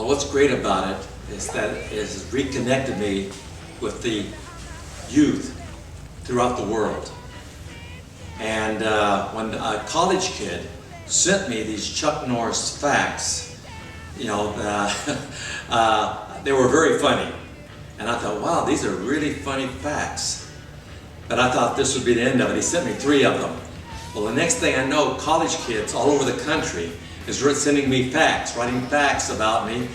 Well, what's great about it is that it has reconnected me with the youth throughout the world. And when a college kid sent me these Chuck Norris facts, you know, they were very funny. And I thought, wow, these are really funny facts. But I thought this would be the end of it. He sent me 3 of them. Well, the next thing I know, college kids all over the country is sending me facts, writing facts about me.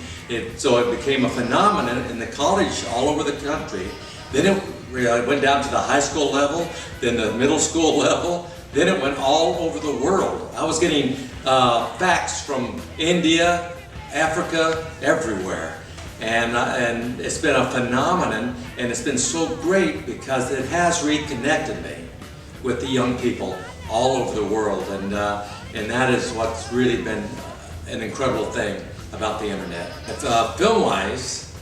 So it became a phenomenon in the college all over the country. Then it went down to the high school level, then the middle school level, then it went all over the world. I was getting facts from India, Africa, everywhere. And it's been a phenomenon, and it's been so great because it has reconnected me with the young people all over the world. And that is what's really been an incredible thing about the internet. Film-wise,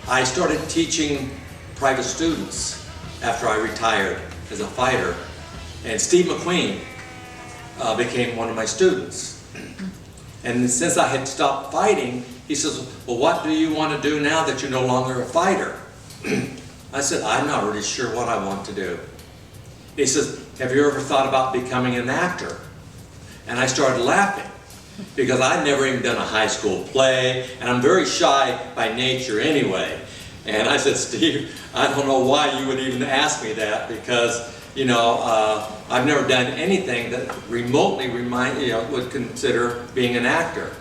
I started teaching private students after I retired as a fighter. And Steve McQueen became one of my students. And since I had stopped fighting, he says, well, what do you want to do now that you're no longer a fighter? I said, I'm not really sure what I want to do. He says, have you ever thought about becoming an actor? And I started laughing because I'd never even done a high school play, and I'm very shy by nature anyway. And I said, Steve, I don't know why you would even ask me that, because you know, I've never done anything that remotely would consider being an actor.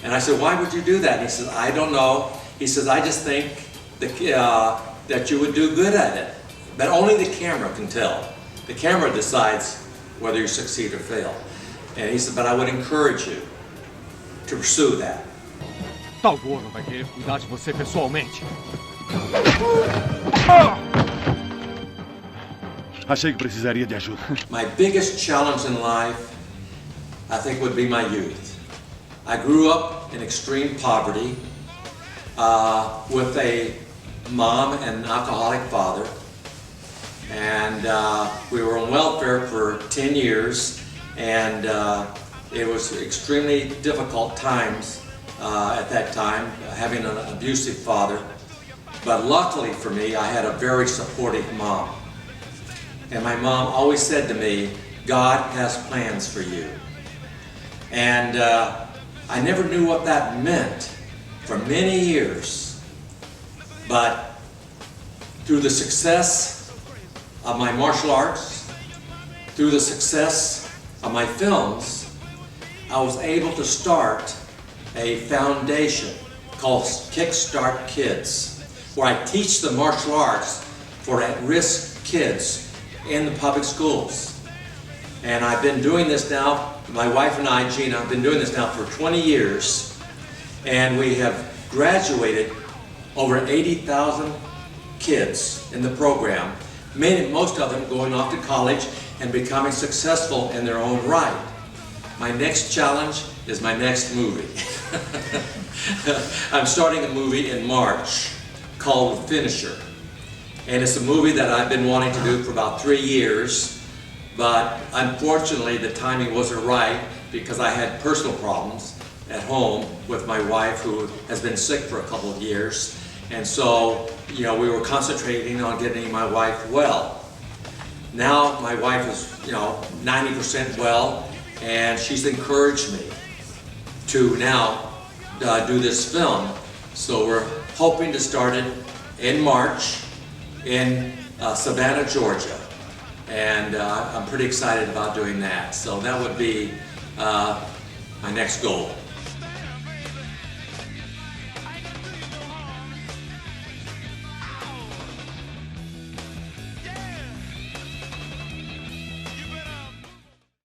And I said, why would you do that? And he says, I don't know. He says, I just think that you would do good at it. But only the camera can tell. The camera decides whether you succeed or fail. And he said, but I would encourage you to pursue that. Tal gordo vai querer cuidar de você pessoalmente. Achei que precisaria de ajuda. My biggest challenge in life, I think, would be my youth. I grew up in extreme poverty with a mom and an alcoholic father. And we were on welfare for 10 years. And it was extremely difficult times at that time, having an abusive father. But luckily for me, I had a very supportive mom. And my mom always said to me, God has plans for you. And I never knew what that meant for many years. But through the success of my martial arts, through the success of my films, I was able to start a foundation called Kickstart Kids, where I teach the martial arts for at-risk kids in the public schools. And I've been doing this now, my wife and I, Gina, have been doing this now for 20 years, and we have graduated over 80,000 kids in the program, most of them going off to college and becoming successful in their own right. My next challenge is my next movie. I'm starting a movie in March called The Finisher. And it's a movie that I've been wanting to do for about 3 years, but unfortunately the timing wasn't right because I had personal problems at home with my wife, who has been sick for a couple of years. And so, you know, we were concentrating on getting my wife well. Now my wife is, 90% well, and she's encouraged me to now do this film. So we're hoping to start it in March in Savannah, Georgia. And I'm pretty excited about doing that. So that would be my next goal.